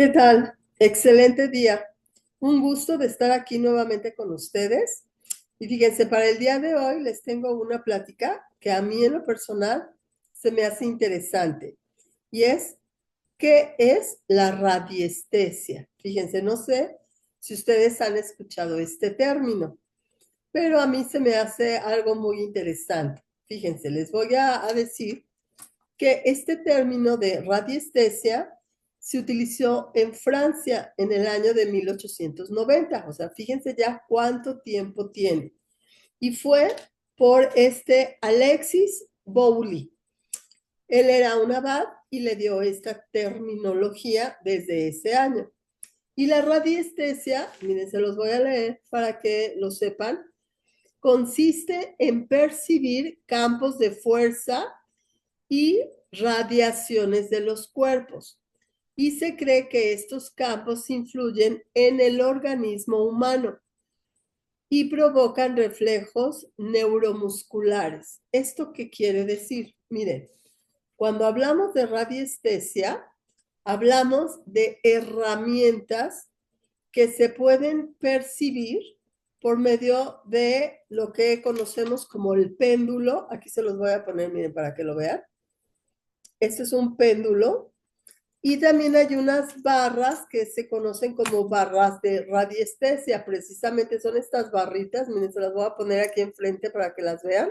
¿Qué tal? Excelente día. Un gusto de estar aquí nuevamente con ustedes. Y fíjense, para el día de hoy les tengo una plática que a mí en lo personal se me hace interesante. Y es, ¿qué es la radiestesia? Fíjense, no sé si ustedes han escuchado este término, pero a mí se me hace algo muy interesante. Fíjense, les voy a decir que este término de radiestesia se utilizó en Francia en el año de 1890. O sea, fíjense ya cuánto tiempo tiene. Y fue por Alexis Bouilly. Él era un abad y le dio esta terminología desde ese año. Y la radiestesia, miren, se los voy a leer para que lo sepan, consiste en percibir campos de fuerza y radiaciones de los cuerpos. Y se cree que estos campos influyen en el organismo humano y provocan reflejos neuromusculares. ¿Esto qué quiere decir? Miren, cuando hablamos de radiestesia, hablamos de herramientas que se pueden percibir por medio de lo que conocemos como el péndulo. Aquí se los voy a poner, miren, para que lo vean. Este es un péndulo. Y también hay unas barras que se conocen como barras de radiestesia. Precisamente son estas barritas. Miren, se las voy a poner aquí enfrente para que las vean.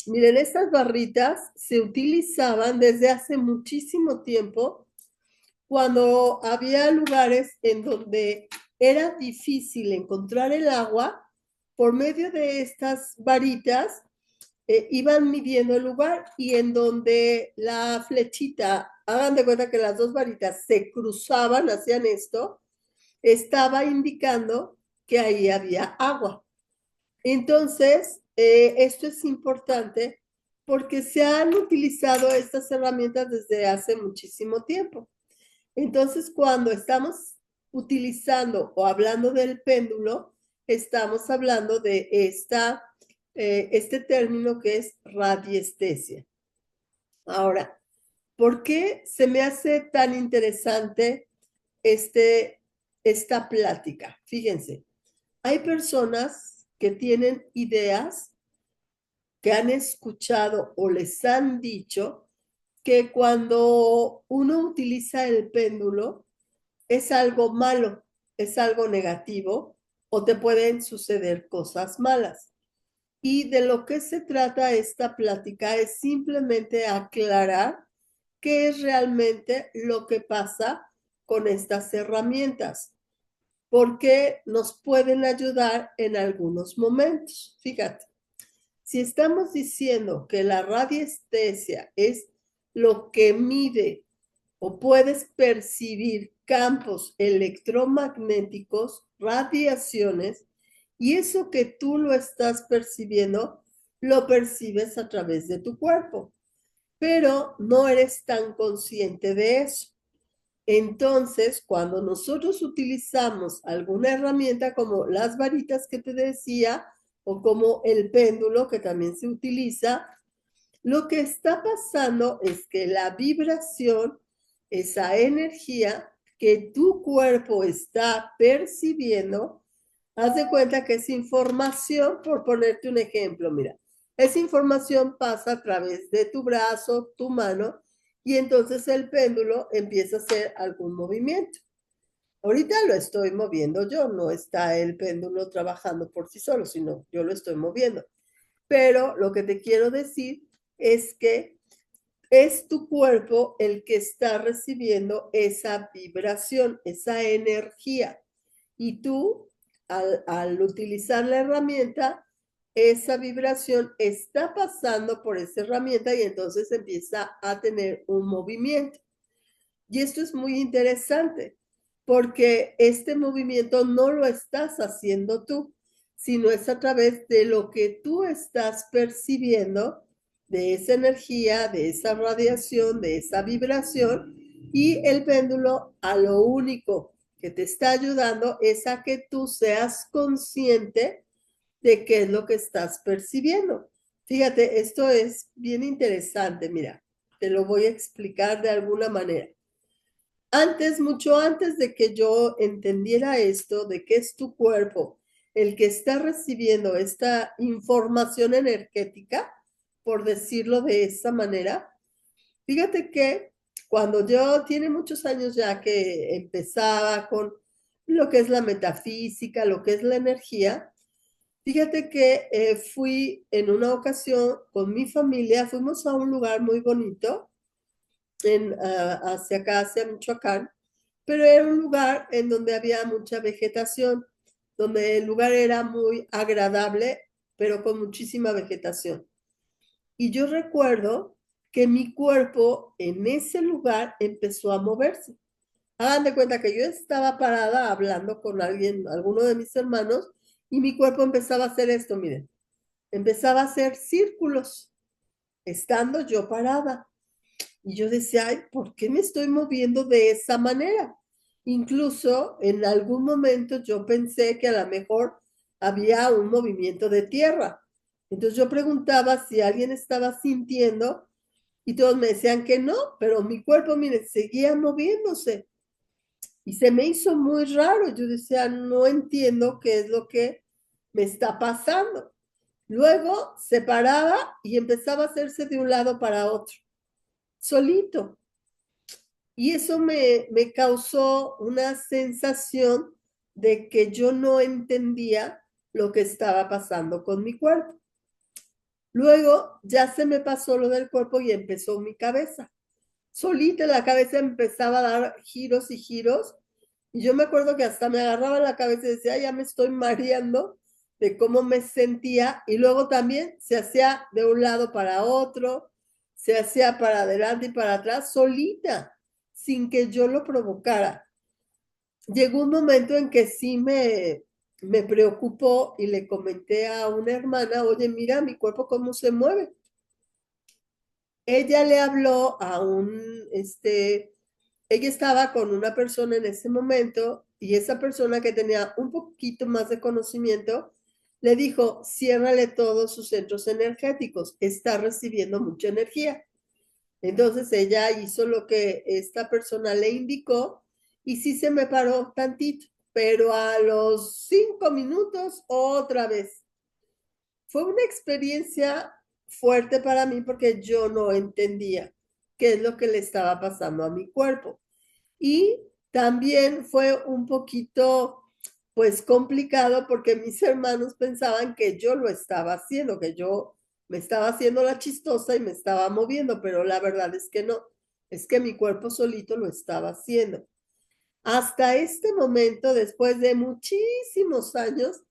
Miren, estas barritas se utilizaban desde hace muchísimo tiempo cuando había lugares en donde era difícil encontrar el agua. Por medio de estas varitas iban midiendo el lugar, y en donde la flechita, hagan de cuenta que las dos varitas se cruzaban, hacían esto, estaba indicando que ahí había agua. Entonces, esto es importante porque se han utilizado estas herramientas desde hace muchísimo tiempo. Entonces, cuando estamos utilizando o hablando del péndulo, estamos hablando de este término que es radiestesia. Ahora, ¿por qué se me hace tan interesante esta plática? Fíjense, hay personas que tienen ideas, que han escuchado o les han dicho que cuando uno utiliza el péndulo es algo malo, es algo negativo, o te pueden suceder cosas malas. Y de lo que se trata esta plática es simplemente aclarar qué es realmente lo que pasa con estas herramientas, porque nos pueden ayudar en algunos momentos. Fíjate, si estamos diciendo que la radiestesia es lo que mide o puedes percibir campos electromagnéticos, radiaciones, y eso que tú lo estás percibiendo, lo percibes a través de tu cuerpo, pero no eres tan consciente de eso. Entonces, cuando nosotros utilizamos alguna herramienta como las varitas que te decía, o como el péndulo que también se utiliza, lo que está pasando es que la vibración, esa energía que tu cuerpo está percibiendo, haz de cuenta que es información. Por ponerte un ejemplo, mira, esa información pasa a través de tu brazo, tu mano, y entonces el péndulo empieza a hacer algún movimiento. Ahorita lo estoy moviendo yo, no está el péndulo trabajando por sí solo, sino yo lo estoy moviendo. Pero lo que te quiero decir es que es tu cuerpo el que está recibiendo esa vibración, esa energía. Y tú, al utilizar la herramienta, esa vibración está pasando por esa herramienta y entonces empieza a tener un movimiento. Y esto es muy interesante porque este movimiento no lo estás haciendo tú, sino es a través de lo que tú estás percibiendo, de esa energía, de esa radiación, de esa vibración. Y el péndulo a lo único que te está ayudando es a que tú seas consciente de qué es lo que estás percibiendo. Fíjate, esto es bien interesante. Mira, te lo voy a explicar de alguna manera. Antes, mucho antes de que yo entendiera esto, de que es tu cuerpo el que está recibiendo esta información energética, por decirlo de esa manera, fíjate que cuando yo tiene muchos años ya que empezaba con lo que es la metafísica, lo que es la energía, fíjate que fui en una ocasión con mi familia, fuimos a un lugar muy bonito hacia acá, hacia Michoacán, pero era un lugar en donde había mucha vegetación, donde el lugar era muy agradable, pero con muchísima vegetación. Y yo recuerdo que mi cuerpo en ese lugar empezó a moverse. Hagan de cuenta que yo estaba parada hablando con alguien, alguno de mis hermanos, y mi cuerpo empezaba a hacer esto, miren, empezaba a hacer círculos, estando yo parada. Y yo decía, ay, ¿por qué me estoy moviendo de esa manera? Incluso en algún momento yo pensé que a lo mejor había un movimiento de tierra. Entonces yo preguntaba si alguien estaba sintiendo y todos me decían que no, pero mi cuerpo, mire, seguía moviéndose. Y se me hizo muy raro. Yo decía, no entiendo qué es lo que me está pasando. Luego se paraba y empezaba a hacerse de un lado para otro, solito. Y eso me causó una sensación de que yo no entendía lo que estaba pasando con mi cuerpo. Luego ya se me pasó lo del cuerpo y empezó mi cabeza. Solita la cabeza empezaba a dar giros y giros. Y yo me acuerdo que hasta me agarraba la cabeza y decía, ya me estoy mareando de cómo me sentía. Y luego también se hacía de un lado para otro, se hacía para adelante y para atrás, solita, sin que yo lo provocara. Llegó un momento en que sí me preocupó y le comenté a una hermana, oye, mira mi cuerpo cómo se mueve. Ella le habló a ella estaba con una persona en ese momento y esa persona que tenía un poquito más de conocimiento le dijo, ciérrale todos sus centros energéticos, está recibiendo mucha energía. Entonces ella hizo lo que esta persona le indicó y sí se me paró tantito, pero a los 5 minutos otra vez. Fue una experiencia fuerte para mí porque yo no entendía qué es lo que le estaba pasando a mi cuerpo. Y también fue un poquito, pues, complicado porque mis hermanos pensaban que yo lo estaba haciendo, que yo me estaba haciendo la chistosa y me estaba moviendo, pero la verdad es que no, es que mi cuerpo solito lo estaba haciendo. Hasta este momento, después de muchísimos años,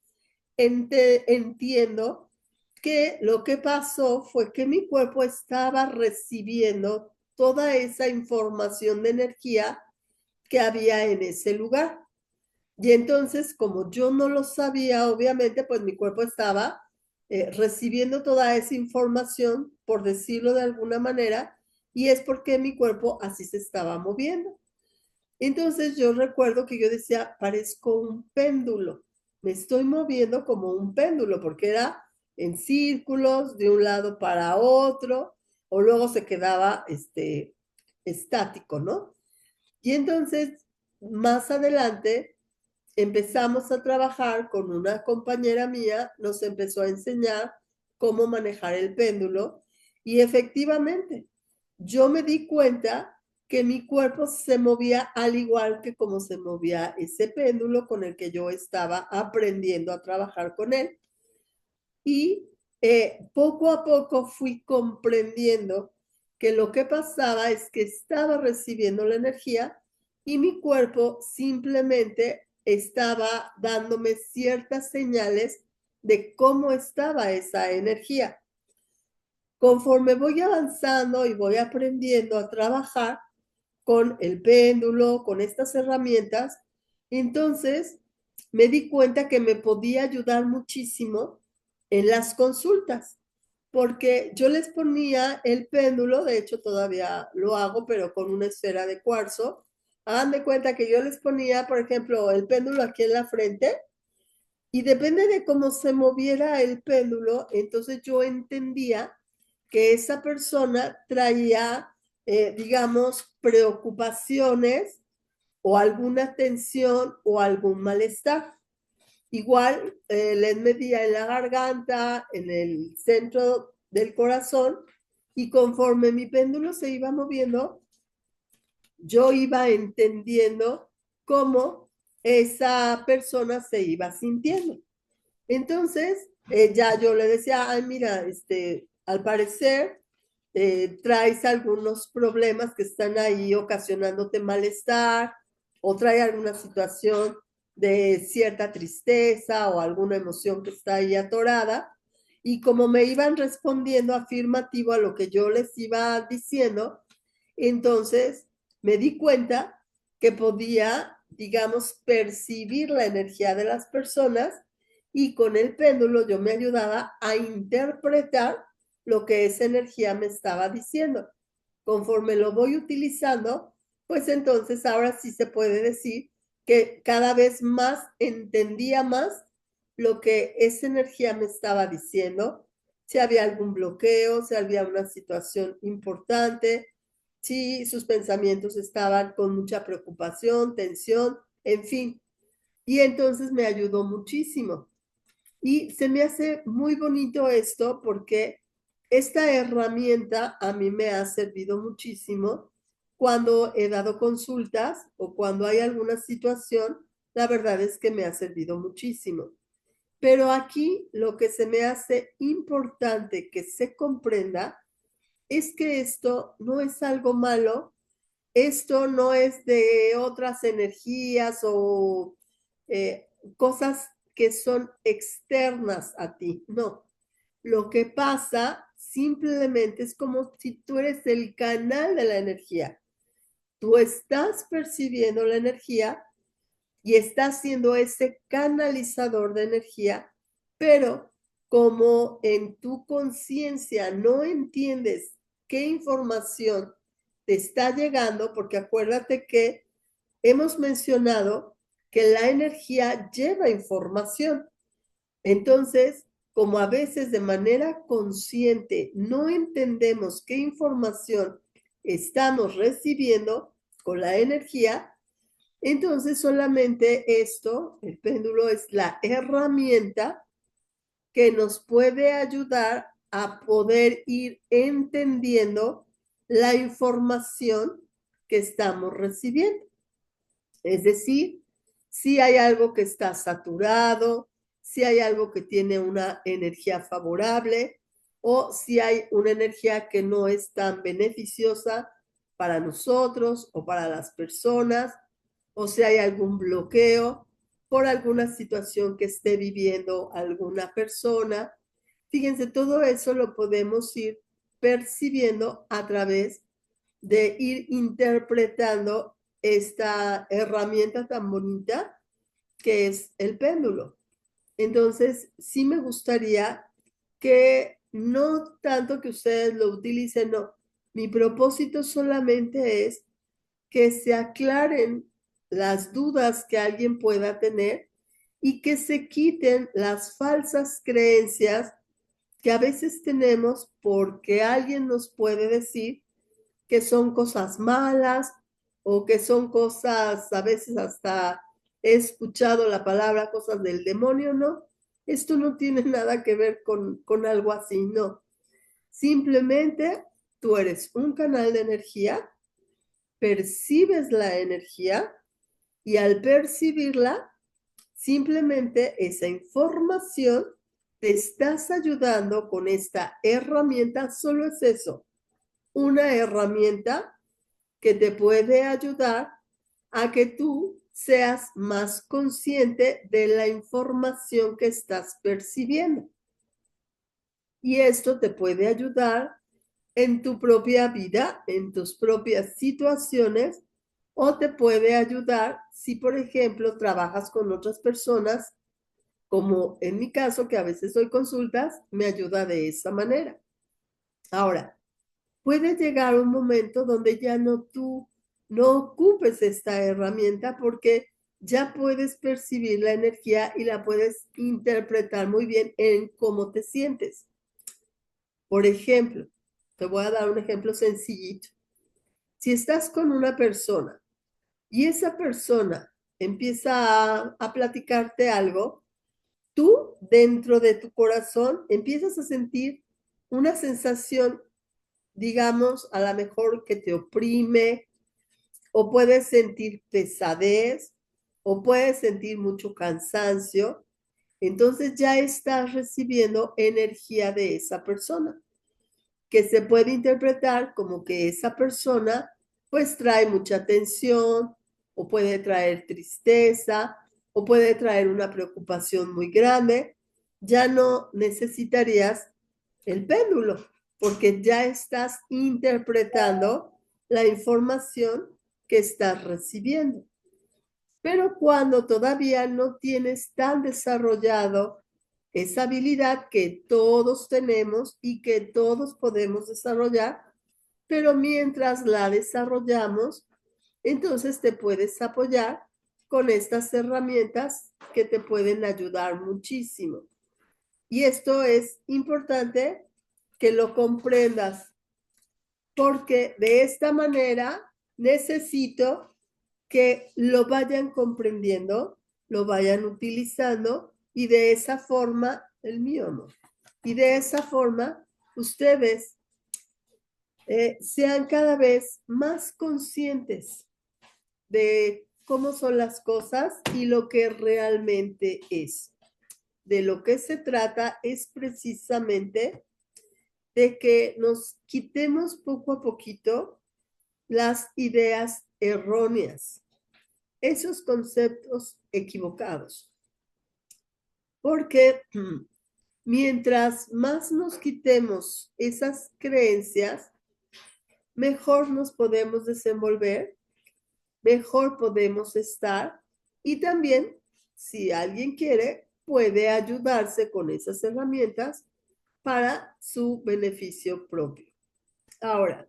entiendo que lo que pasó fue que mi cuerpo estaba recibiendo toda esa información de energía que había en ese lugar. Y entonces, como yo no lo sabía, obviamente, pues mi cuerpo estaba recibiendo toda esa información, por decirlo de alguna manera, y es porque mi cuerpo así se estaba moviendo. Entonces yo recuerdo que yo decía, parezco un péndulo, me estoy moviendo como un péndulo, porque era en círculos, de un lado para otro, o luego se quedaba estático, ¿no? Y entonces, más adelante, empezamos a trabajar con una compañera mía, nos empezó a enseñar cómo manejar el péndulo y efectivamente, yo me di cuenta que mi cuerpo se movía al igual que como se movía ese péndulo con el que yo estaba aprendiendo a trabajar con él. Y poco a poco fui comprendiendo que lo que pasaba es que estaba recibiendo la energía y mi cuerpo simplemente estaba dándome ciertas señales de cómo estaba esa energía. Conforme voy avanzando y voy aprendiendo a trabajar con el péndulo, con estas herramientas, entonces me di cuenta que me podía ayudar muchísimo en las consultas, porque yo les ponía el péndulo, de hecho todavía lo hago, pero con una esfera de cuarzo. Hagan de cuenta que yo les ponía, por ejemplo, el péndulo aquí en la frente y depende de cómo se moviera el péndulo, entonces yo entendía que esa persona traía, digamos, preocupaciones o alguna tensión o algún malestar. Igual les medía en la garganta, en el centro del corazón, y conforme mi péndulo se iba moviendo, yo iba entendiendo cómo esa persona se iba sintiendo. Entonces, ya yo le decía, ay, mira, al parecer traes algunos problemas que están ahí ocasionándote malestar, o trae alguna situación de cierta tristeza o alguna emoción que está ahí atorada. Y como me iban respondiendo afirmativo a lo que yo les iba diciendo, entonces me di cuenta que podía, digamos, percibir la energía de las personas, y con el péndulo yo me ayudaba a interpretar lo que esa energía me estaba diciendo. Conforme lo voy utilizando, pues entonces ahora sí se puede decir que cada vez más entendía más lo que esa energía me estaba diciendo, si había algún bloqueo, si había una situación importante, si sus pensamientos estaban con mucha preocupación, tensión, en fin. Y entonces me ayudó muchísimo. Y se me hace muy bonito esto porque esta herramienta a mí me ha servido muchísimo cuando he dado consultas o cuando hay alguna situación. La verdad es que me ha servido muchísimo. Pero aquí lo que se me hace importante que se comprenda es que esto no es algo malo, esto no es de otras energías o cosas que son externas a ti, no. Lo que pasa simplemente es como si tú eres el canal de la energía. Tú estás percibiendo la energía y estás siendo ese canalizador de energía, pero como en tu conciencia no entiendes qué información te está llegando, porque acuérdate que hemos mencionado que la energía lleva información. Entonces, como a veces de manera consciente no entendemos qué información estamos recibiendo con la energía, entonces solamente esto, el péndulo, es la herramienta que nos puede ayudar a poder ir entendiendo la información que estamos recibiendo. Es decir, si hay algo que está saturado, si hay algo que tiene una energía favorable, o si hay una energía que no es tan beneficiosa para nosotros o para las personas, o si hay algún bloqueo por alguna situación que esté viviendo alguna persona. Fíjense, todo eso lo podemos ir percibiendo a través de ir interpretando esta herramienta tan bonita que es el péndulo. Entonces, sí me gustaría que no tanto que ustedes lo utilicen, no. Mi propósito solamente es que se aclaren las dudas que alguien pueda tener y que se quiten las falsas creencias que a veces tenemos porque alguien nos puede decir que son cosas malas o que son cosas, a veces hasta he escuchado la palabra cosas del demonio, ¿no? Esto no tiene nada que ver con algo así, no. Simplemente tú eres un canal de energía, percibes la energía y al percibirla, simplemente esa información te estás ayudando con esta herramienta, solo es eso, una herramienta que te puede ayudar a que tú seas más consciente de la información que estás percibiendo. Y esto te puede ayudar en tu propia vida, en tus propias situaciones, o te puede ayudar si, por ejemplo, trabajas con otras personas, como en mi caso, que a veces doy consultas, me ayuda de esa manera. Ahora, puede llegar un momento donde ya tú no ocupes esta herramienta porque ya puedes percibir la energía y la puedes interpretar muy bien en cómo te sientes. Por ejemplo, te voy a dar un ejemplo sencillito. Si estás con una persona y esa persona empieza a platicarte algo, tú dentro de tu corazón empiezas a sentir una sensación, digamos, a lo mejor que te oprime, o puedes sentir pesadez, o puedes sentir mucho cansancio. Entonces ya estás recibiendo energía de esa persona, que se puede interpretar como que esa persona pues trae mucha tensión, o puede traer tristeza, o puede traer una preocupación muy grande. Ya no necesitarías el péndulo, porque ya estás interpretando la información que estás recibiendo. Pero cuando todavía no tienes tan desarrollado esa habilidad que todos tenemos y que todos podemos desarrollar, pero mientras la desarrollamos, entonces te puedes apoyar con estas herramientas que te pueden ayudar muchísimo. Y esto es importante que lo comprendas, porque de esta manera necesito que lo vayan comprendiendo, lo vayan utilizando, y de esa forma, el mío no, y de esa forma ustedes sean cada vez más conscientes de cómo son las cosas y lo que realmente es. De lo que se trata es precisamente de que nos quitemos poco a poquito las ideas erróneas, esos conceptos equivocados. Porque mientras más nos quitemos esas creencias, mejor nos podemos desenvolver, mejor podemos estar, y también, si alguien quiere, puede ayudarse con esas herramientas para su beneficio propio. Ahora,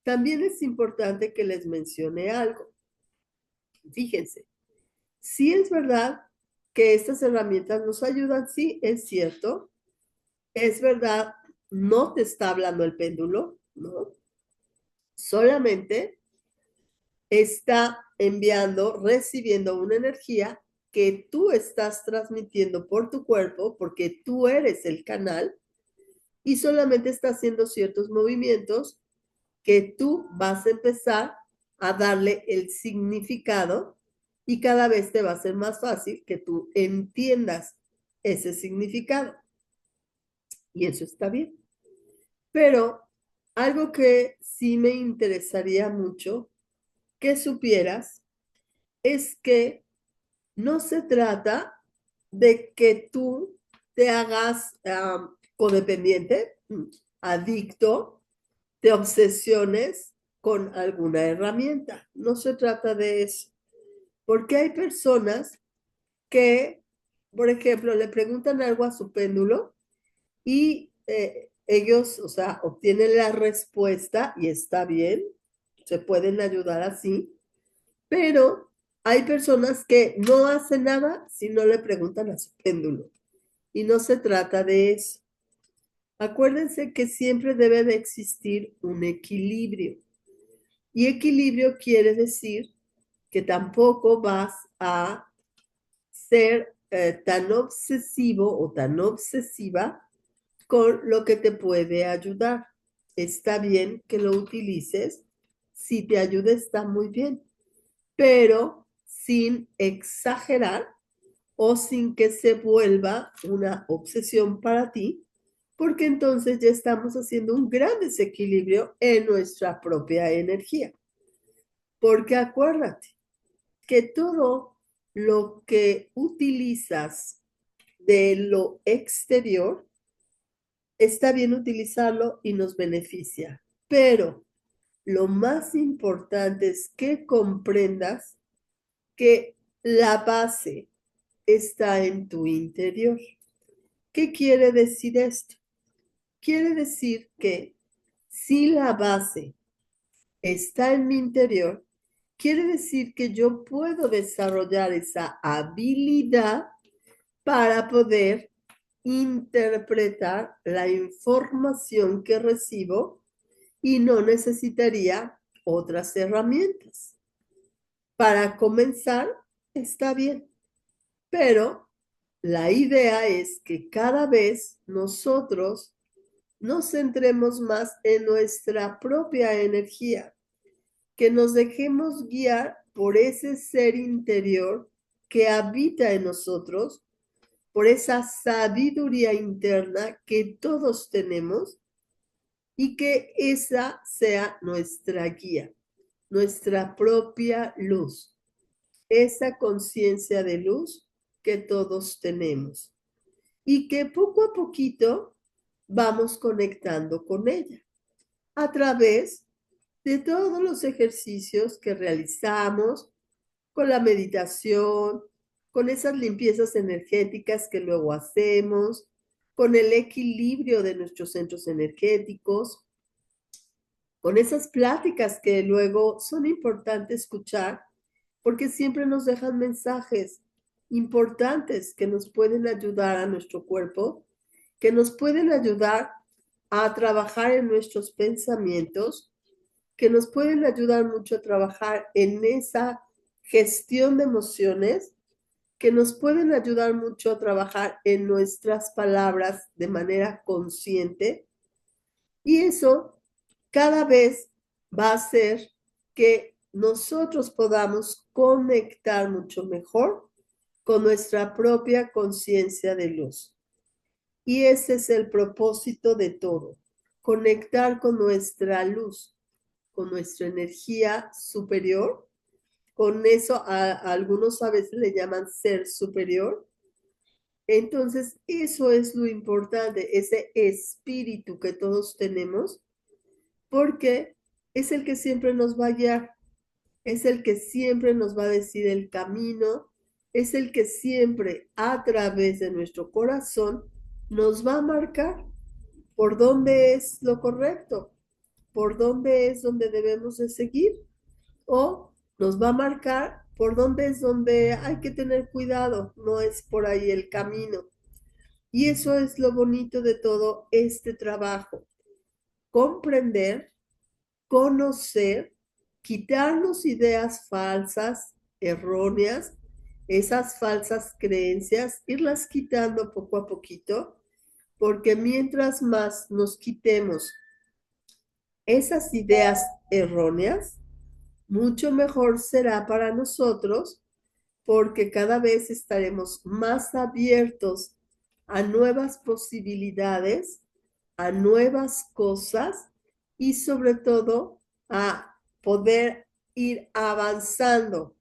también es importante que les mencione algo. Fíjense, sí es verdad que estas herramientas nos ayudan, sí, es cierto, es verdad, no te está hablando el péndulo, ¿no? Solamente está enviando, recibiendo una energía que tú estás transmitiendo por tu cuerpo, porque tú eres el canal, y solamente está haciendo ciertos movimientos que tú vas a empezar a darle el significado, y cada vez te va a ser más fácil que tú entiendas ese significado. Y eso está bien. Pero algo que sí me interesaría mucho que supieras es que no se trata de que tú te hagas codependiente, adicto, te obsesiones con alguna herramienta. No se trata de eso. Porque hay personas que, por ejemplo, le preguntan algo a su péndulo y ellos, o sea, obtienen la respuesta y está bien, se pueden ayudar así, pero hay personas que no hacen nada si no le preguntan a su péndulo, y no se trata de eso. Acuérdense que siempre debe de existir un equilibrio, y equilibrio quiere decir que tampoco vas a ser tan obsesivo o tan obsesiva con lo que te puede ayudar. Está bien que lo utilices, si te ayuda está muy bien, pero sin exagerar o sin que se vuelva una obsesión para ti, porque entonces ya estamos haciendo un gran desequilibrio en nuestra propia energía. Porque acuérdate que todo lo que utilizas de lo exterior está bien utilizarlo y nos beneficia, pero lo más importante es que comprendas que la base está en tu interior. ¿Qué quiere decir esto? Quiere decir que si la base está en mi interior, quiere decir que yo puedo desarrollar esa habilidad para poder interpretar la información que recibo, y no necesitaría otras herramientas. para comenzar, está bien, pero la idea es que cada vez nosotros nos centremos más en nuestra propia energía, que nos dejemos guiar por ese ser interior que habita en nosotros, por esa sabiduría interna que todos tenemos y que esa sea nuestra guía, nuestra propia luz, esa conciencia de luz que todos tenemos y que poco a poquito vamos conectando con ella a través de todos los ejercicios que realizamos, con la meditación, con esas limpiezas energéticas que luego hacemos, con el equilibrio de nuestros centros energéticos, con esas pláticas que luego son importantes escuchar porque siempre nos dejan mensajes importantes que nos pueden ayudar a nuestro cuerpo, que nos pueden ayudar a trabajar en nuestros pensamientos, que nos pueden ayudar mucho a trabajar en esa gestión de emociones, que nos pueden ayudar mucho a trabajar en nuestras palabras de manera consciente. Y eso cada vez va a hacer que nosotros podamos conectar mucho mejor con nuestra propia conciencia de luz. Y ese es el propósito de todo, conectar con nuestra luz, con nuestra energía superior. Con eso a algunos a veces le llaman ser superior. Entonces, eso es lo importante, ese espíritu que todos tenemos, porque es el que siempre nos va a guiar, es el que siempre nos va a decir el camino, es el que siempre a través de nuestro corazón nos va a marcar por dónde es lo correcto, por dónde es donde debemos de seguir o nos va a marcar por dónde es donde hay que tener cuidado, no es por ahí el camino. Y eso es lo bonito de todo este trabajo, comprender, conocer, quitarnos ideas falsas, erróneas, esas falsas creencias, irlas quitando poco a poquito, porque mientras más nos quitemos esas ideas erróneas, mucho mejor será para nosotros porque cada vez estaremos más abiertos a nuevas posibilidades, a nuevas cosas y sobre todo a poder ir avanzando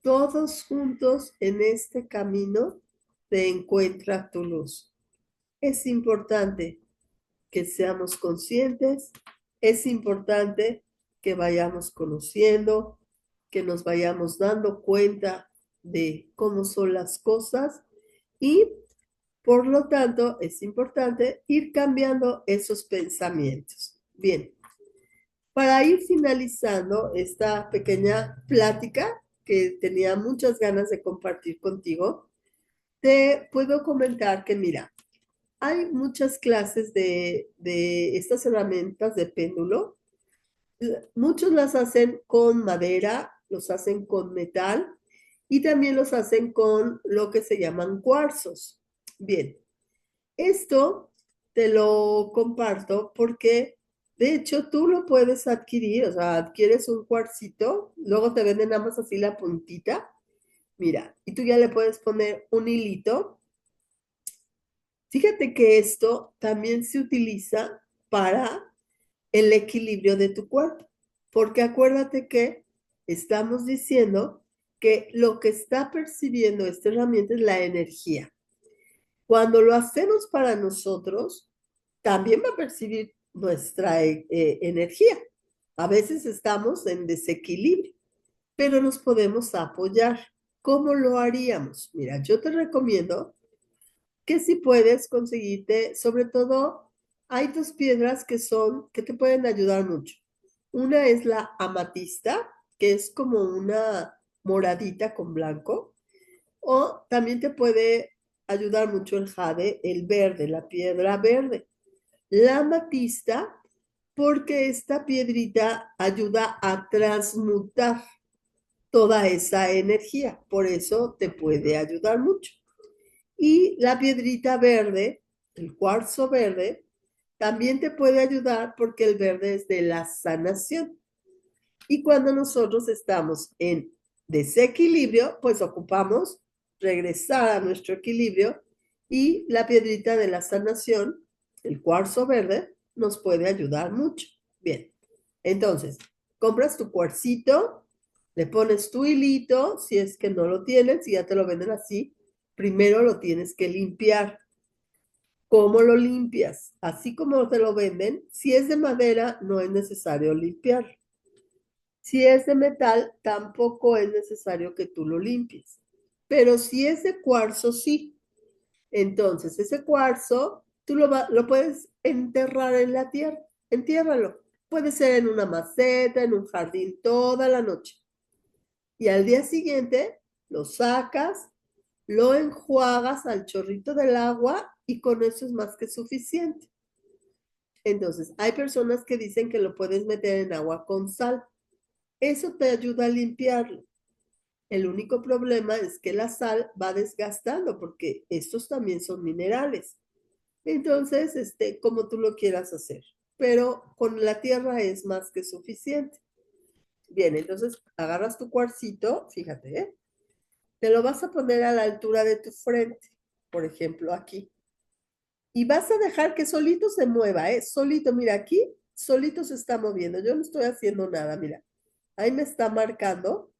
todos juntos en este camino de encuentra tu luz. Es importante que seamos conscientes, es importante que vayamos conociendo, que nos vayamos dando cuenta de cómo son las cosas y por lo tanto es importante ir cambiando esos pensamientos. Bien, para ir finalizando esta pequeña plática que tenía muchas ganas de compartir contigo, te puedo comentar que mira, hay muchas clases de estas herramientas de péndulo. Muchos las hacen con madera, los hacen con metal y también los hacen con lo que se llaman cuarzos. Bien, esto te lo comparto porque de hecho tú lo puedes adquirir, o sea, adquieres un cuarcito, luego te venden nada más así la puntita, mira, y tú ya le puedes poner un hilito. Fíjate que esto también se utiliza para el equilibrio de tu cuerpo, porque acuérdate que estamos diciendo que lo que está percibiendo esta herramienta es la energía. Cuando lo hacemos para nosotros, también va a percibir nuestra energía. A veces estamos en desequilibrio, pero nos podemos apoyar. ¿Cómo lo haríamos? Mira, yo te recomiendo que si puedes conseguirte, sobre todo, hay dos piedras que te pueden ayudar mucho. Una es la amatista, que es como una moradita con blanco, o también te puede ayudar mucho el jade, el verde, la piedra verde. La amatista, porque esta piedrita ayuda a transmutar toda esa energía. Por eso te puede ayudar mucho. Y la piedrita verde, el cuarzo verde, también te puede ayudar porque el verde es de la sanación. Y cuando nosotros estamos en desequilibrio, pues ocupamos regresar a nuestro equilibrio y la piedrita de la sanación, el cuarzo verde, nos puede ayudar mucho. Bien, entonces, compras tu cuarcito, le pones tu hilito, si es que no lo tienes, si ya te lo venden así, primero lo tienes que limpiar. ¿Cómo lo limpias? Así como te lo venden, si es de madera, no es necesario limpiarlo. Si es de metal, tampoco es necesario que tú lo limpies. Pero si es de cuarzo, sí. Entonces, ese cuarzo, tú lo puedes enterrar en la tierra. Entiérralo. Puede ser en una maceta, en un jardín, toda la noche. Y al día siguiente, lo sacas, lo enjuagas al chorrito del agua y con eso es más que suficiente. Entonces, hay personas que dicen que lo puedes meter en agua con sal. Eso te ayuda a limpiarlo. El único problema es que la sal va desgastando porque estos también son minerales. Entonces, como tú lo quieras hacer. Pero con la tierra es más que suficiente. Bien, entonces agarras tu cuarcito, fíjate, ¿eh? Te lo vas a poner a la altura de tu frente, por ejemplo, aquí. Y vas a dejar que solito se mueva, ¿eh? Solito, mira aquí, solito se está moviendo. Yo no estoy haciendo nada, mira. Ahí me está marcando.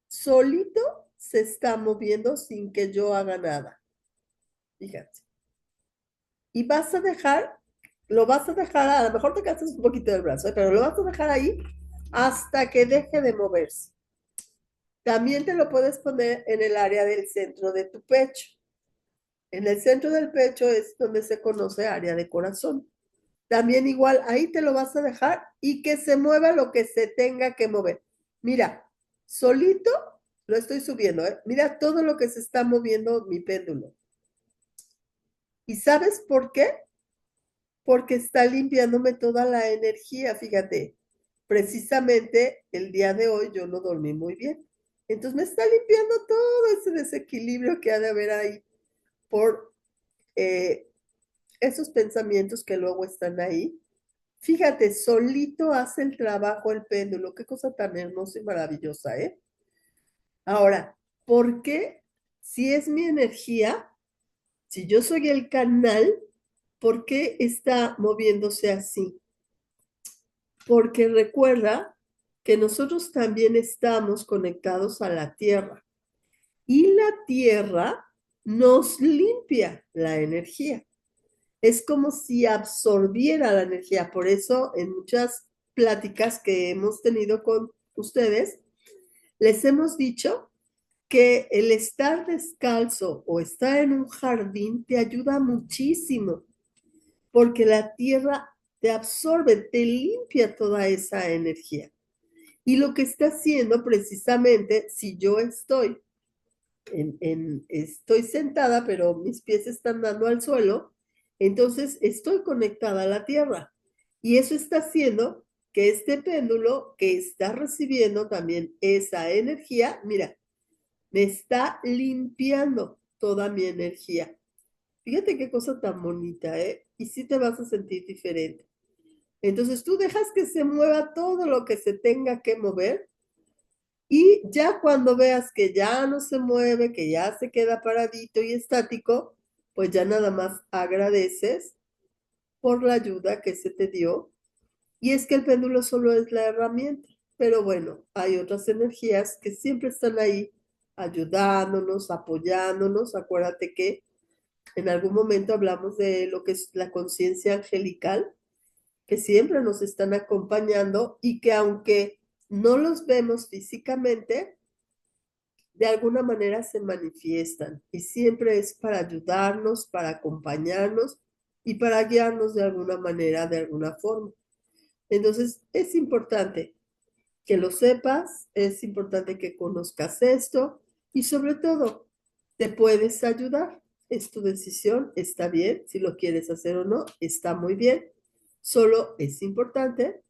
Solito se está moviendo sin que yo haga nada. Fíjate. Y lo vas a dejar, a lo mejor te cansas un poquito del brazo, pero lo vas a dejar ahí hasta que deje de moverse. También te lo puedes poner en el área del centro de tu pecho. En el centro del pecho es donde se conoce área de corazón. También igual, ahí te lo vas a dejar y que se mueva lo que se tenga que mover. Mira, solito lo estoy subiendo, ¿eh? Mira todo lo que se está moviendo mi péndulo. ¿Y sabes por qué? Porque está limpiándome toda la energía, fíjate. Precisamente el día de hoy yo no dormí muy bien. Entonces me está limpiando todo ese desequilibrio que ha de haber ahí por eh, esos pensamientos que luego están ahí. Fíjate, solito hace el trabajo el péndulo. Qué cosa tan hermosa y maravillosa, ¿eh? Ahora, ¿por qué si es mi energía, si yo soy el canal, por qué está moviéndose así? Porque recuerda que nosotros también estamos conectados a la tierra y la tierra nos limpia la energía. Es como si absorbiera la energía. Por eso en muchas pláticas que hemos tenido con ustedes, les hemos dicho que el estar descalzo o estar en un jardín te ayuda muchísimo, porque la tierra te absorbe, te limpia toda esa energía. Y lo que está haciendo precisamente, si yo estoy sentada, pero mis pies están dando al suelo, entonces estoy conectada a la tierra. Y eso está haciendo que este péndulo que está recibiendo también esa energía, mira, me está limpiando toda mi energía. Fíjate qué cosa tan bonita, ¿eh? Y sí te vas a sentir diferente. Entonces tú dejas que se mueva todo lo que se tenga que mover y ya cuando veas que ya no se mueve, que ya se queda paradito y estático, pues ya nada más agradeces por la ayuda que se te dio. Y es que el péndulo solo es la herramienta, pero bueno, hay otras energías que siempre están ahí ayudándonos, apoyándonos. Acuérdate que en algún momento hablamos de lo que es la conciencia angelical, que siempre nos están acompañando y que aunque no los vemos físicamente, de alguna manera se manifiestan y siempre es para ayudarnos, para acompañarnos y para guiarnos de alguna manera, de alguna forma. Entonces, es importante que lo sepas, es importante que conozcas esto y sobre todo, te puedes ayudar. Es tu decisión, está bien, si lo quieres hacer o no, está muy bien. Solo es importante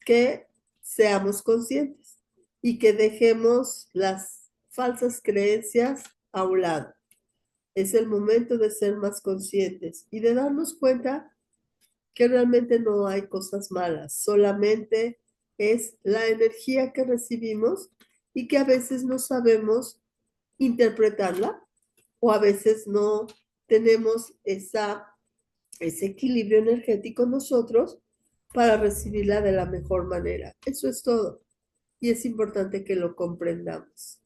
que seamos conscientes. y que dejemos las falsas creencias a un lado. Es el momento de ser más conscientes y de darnos cuenta que realmente no hay cosas malas, solamente es la energía que recibimos y que a veces no sabemos interpretarla o a veces no tenemos ese equilibrio energético nosotros para recibirla de la mejor manera. Eso es todo. Y es importante que lo comprendamos.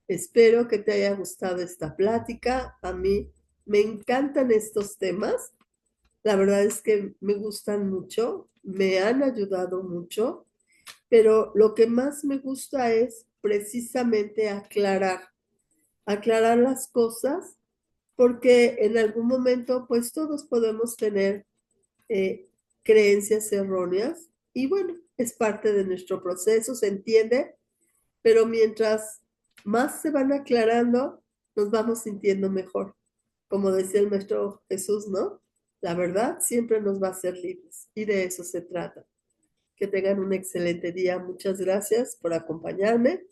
Espero que te haya gustado esta plática. A mí me encantan estos temas. La verdad es que me gustan mucho, me han ayudado mucho, pero lo que más me gusta es precisamente aclarar las cosas, porque en algún momento pues todos podemos tener eh, creencias erróneas y bueno, es parte de nuestro proceso, se entiende, pero mientras más se van aclarando, nos vamos sintiendo mejor. Como decía el Maestro Jesús, ¿no? La verdad siempre nos va a hacer libres y de eso se trata. Que tengan un excelente día. Muchas gracias por acompañarme.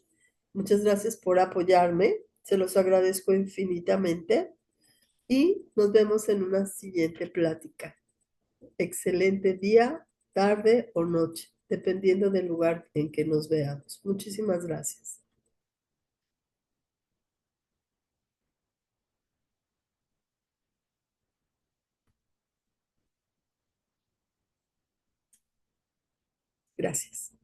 Muchas gracias por apoyarme. Se los agradezco infinitamente y nos vemos en una siguiente plática. Excelente día, tarde o noche, dependiendo del lugar en que nos veamos. Muchísimas gracias. Gracias.